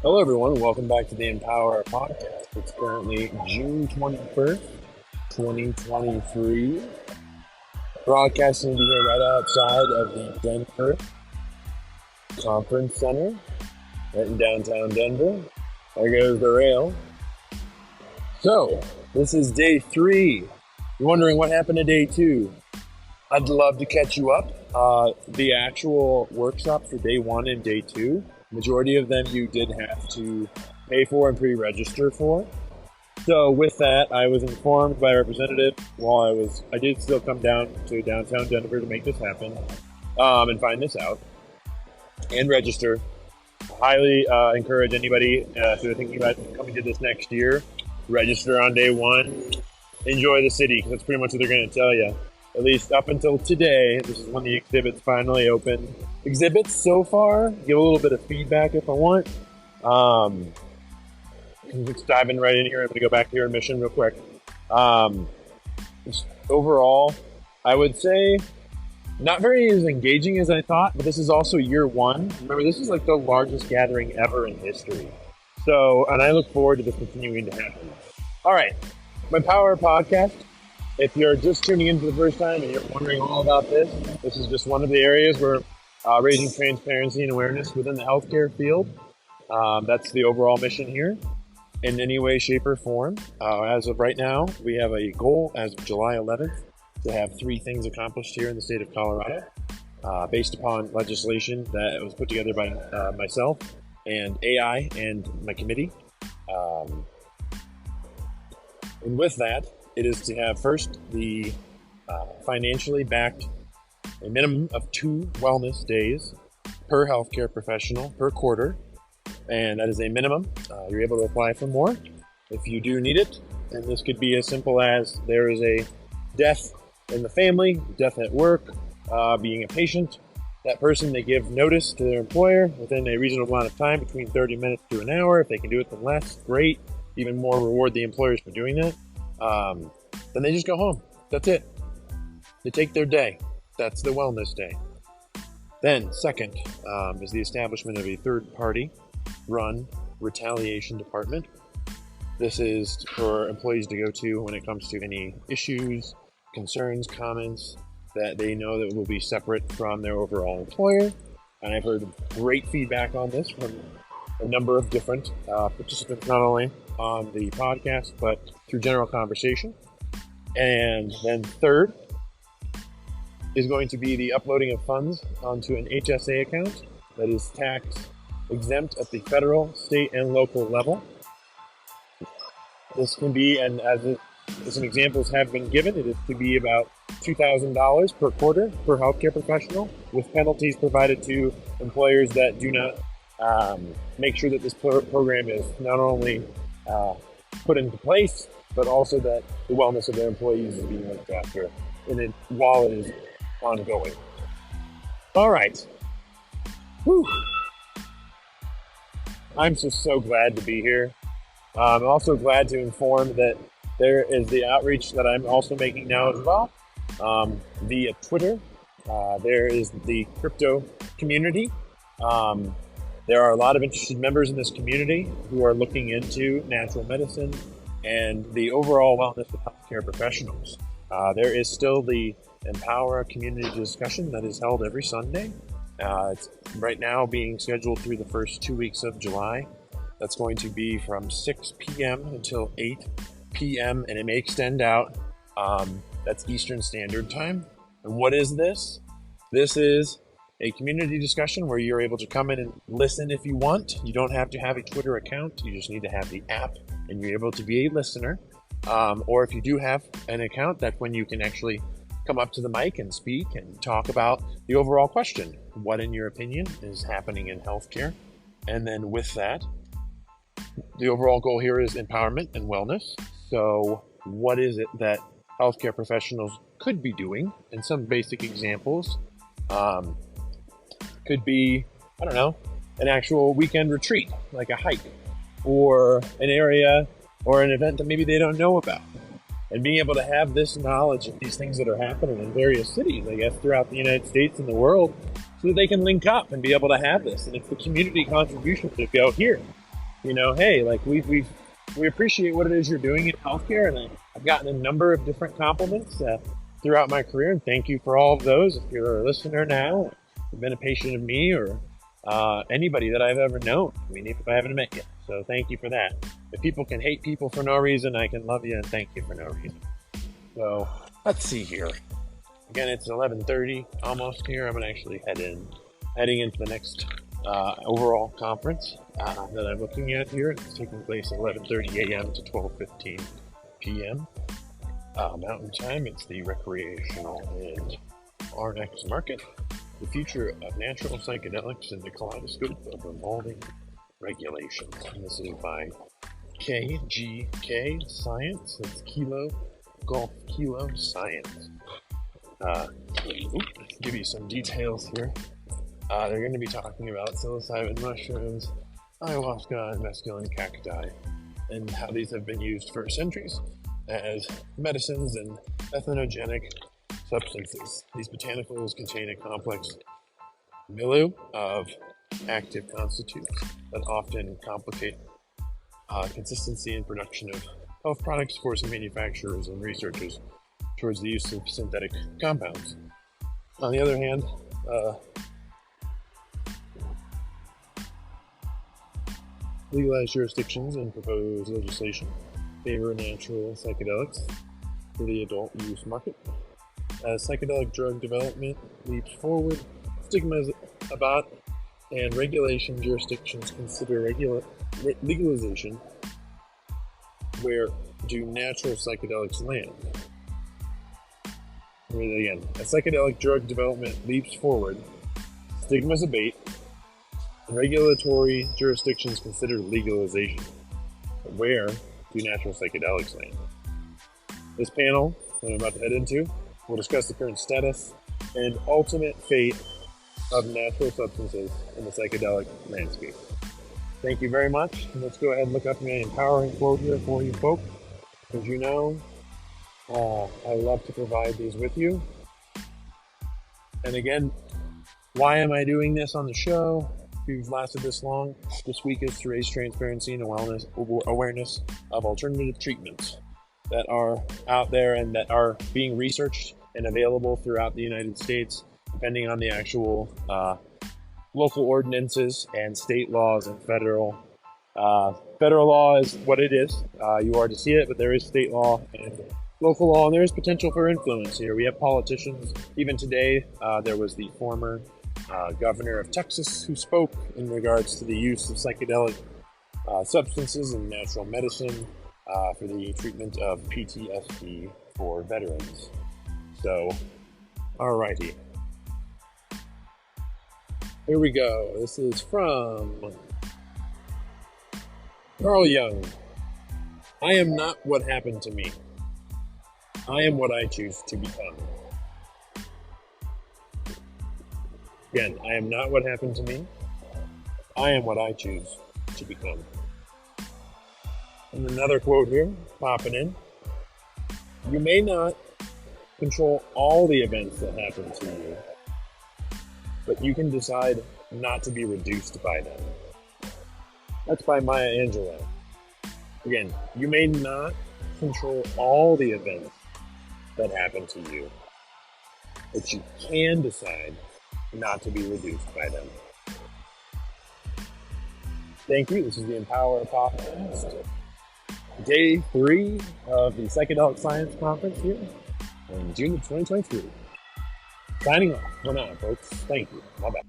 Hello, everyone. Welcome back to the Empowera podcast. It's currently June 21st, 2023. Broadcasting to you here right outside of the Denver Conference Center, right in downtown Denver. There goes the rail. So, this is day 3. You're wondering what happened to day 2. I'd love to catch you up. The actual workshops for day 1 and day 2, majority of them you did have to pay for and pre-register for. So with that, I was informed by a representative while I did still come down to downtown Denver to make this happen, and find this out and register. Highly encourage anybody if they're thinking about coming to this next year, register on day 1. Enjoy the city, because that's pretty much what they're going to tell you. At least up until today, this is when the exhibits finally open. Exhibits so far, give a little bit of feedback if I want. Just diving right in here. I'm going to go back to your admission real quick. Overall, I would say not very as engaging as I thought, but this is also year 1. Remember, this is like the largest gathering ever in history. And I look forward to this continuing to happen. All right, my Power Podcast. If you're just tuning in for the first time and you're wondering all about this, this is just one of the areas where raising transparency and awareness within the healthcare field. That's the overall mission here in any way, shape, or form. As of right now, we have a goal as of July 11th to have 3 things accomplished here in the state of Colorado based upon legislation that was put together by myself and AI and my committee. And with that, it is to have first the financially backed a minimum of 2 wellness days per healthcare professional per quarter, and that is a minimum. You're able to apply for more if you do need it, and this could be as simple as there is a death in the family, death at work, being a patient. That person, they give notice to their employer within a reasonable amount of time, between 30 minutes to an hour. If they can do it in less, great. Even more reward the employers for doing that. Then they just go home. That's it. They take their day. That's the wellness day. Then, second, is the establishment of a third-party run retaliation department. This is for employees to go to when it comes to any issues, concerns, comments that they know that will be separate from their overall employer. And I've heard great feedback on this from a number of different participants, not only on the podcast, but through general conversation. And then third is going to be the uploading of funds onto an HSA account that is tax exempt at the federal, state, and local level. This can be, and as some examples have been given, it is to be about $2,000 per quarter per healthcare professional, with penalties provided to employers that do not make sure that this program is not only put into place, but also that the wellness of their employees is being looked after while it is ongoing. All right. Whew. I'm just so glad to be here. I'm also glad to inform that there is the outreach that I'm also making now as well via Twitter. There is the crypto community. There are a lot of interested members in this community who are looking into natural medicine and the overall wellness of healthcare professionals. There is still the Empowera community discussion that is held every Sunday. It's right now being scheduled through the first 2 weeks of July. That's going to be from 6 p.m. until 8 p.m. and it may extend out. That's Eastern Standard Time. And what is this? This is a community discussion where you're able to come in and listen if you want. You don't have to have a Twitter account. You just need to have the app and you're able to be a listener. Or if you do have an account, that's when you can actually come up to the mic and speak and talk about the overall question. What, in your opinion, is happening in healthcare? And then with that, the overall goal here is empowerment and wellness. So what is it that healthcare professionals could be doing? And some basic examples could be, I don't know, an actual weekend retreat, like a hike, or an area or an event that maybe they don't know about. And being able to have this knowledge of these things that are happening in various cities, I guess, throughout the United States and the world, so that they can link up and be able to have this. And it's the community contribution to go, here, hey, like we appreciate what it is you're doing in healthcare, and I've gotten a number of different compliments throughout my career, and thank you for all of those. If you're a listener now, you've been a patient of me or anybody that I've ever known. I mean, even if I haven't met you. So thank you for that. If people can hate people for no reason, I can love you and thank you for no reason. So let's see here. Again, it's 11:30 almost here. I'm gonna actually heading into the next overall conference that I'm looking at here. It's taking place at 11:30 a.m. to 12:15 p.m. Mountain Time. It's the Recreational and RX Market. The future of natural psychedelics in the kaleidoscope of evolving regulations. And this is by KGK Science. That's Kilo Golf Kilo Science. Give you some details here. They're going to be talking about psilocybin mushrooms, ayahuasca, and mescaline cacti, and how these have been used for centuries as medicines and ethanogenic substances. These botanicals contain a complex milieu of active constituents that often complicate consistency and production of health products, forcing manufacturers and researchers towards the use of synthetic compounds. On the other hand, legalized jurisdictions and proposed legislation favor natural psychedelics for the adult use market. As psychedelic drug development leaps forward, stigmas about and regulation jurisdictions consider legalization. Where do natural psychedelics land? Read it again. As psychedelic drug development leaps forward, stigmas abate, and regulatory jurisdictions consider legalization. But where do natural psychedelics land? This panel that I'm about to head into will discuss the current status and ultimate fate of natural substances in the psychedelic landscape. Thank you very much. And let's go ahead and look up my empowering quote here for you folks. As you know, I love to provide these with you. And again, why am I doing this on the show? If you've lasted this long, this week is to raise transparency and awareness of alternative treatments that are out there and that are being researched and available throughout the United States, depending on the actual local ordinances and state laws and federal. Federal law is what it is. You are to see it, but there is state law and local law, and there is potential for influence here. We have politicians. Even today, there was the former governor of Texas who spoke in regards to the use of psychedelic substances in natural medicine for the treatment of PTSD for veterans. So, alrighty. Here we go. This is from Carl Jung. I am not what happened to me. I am what I choose to become. Again, I am not what happened to me. I am what I choose to become. And another quote here, popping in. You may not control all the events that happen to you, but you can decide not to be reduced by them. That's by Maya Angelou. Again, you may not control all the events that happen to you, but you can decide not to be reduced by them. Thank you. This is the Empowera podcast. Day 3 of the Psychedelic Science Conference here in June of 2023. Signing off for now, folks. Thank you. Bye-bye.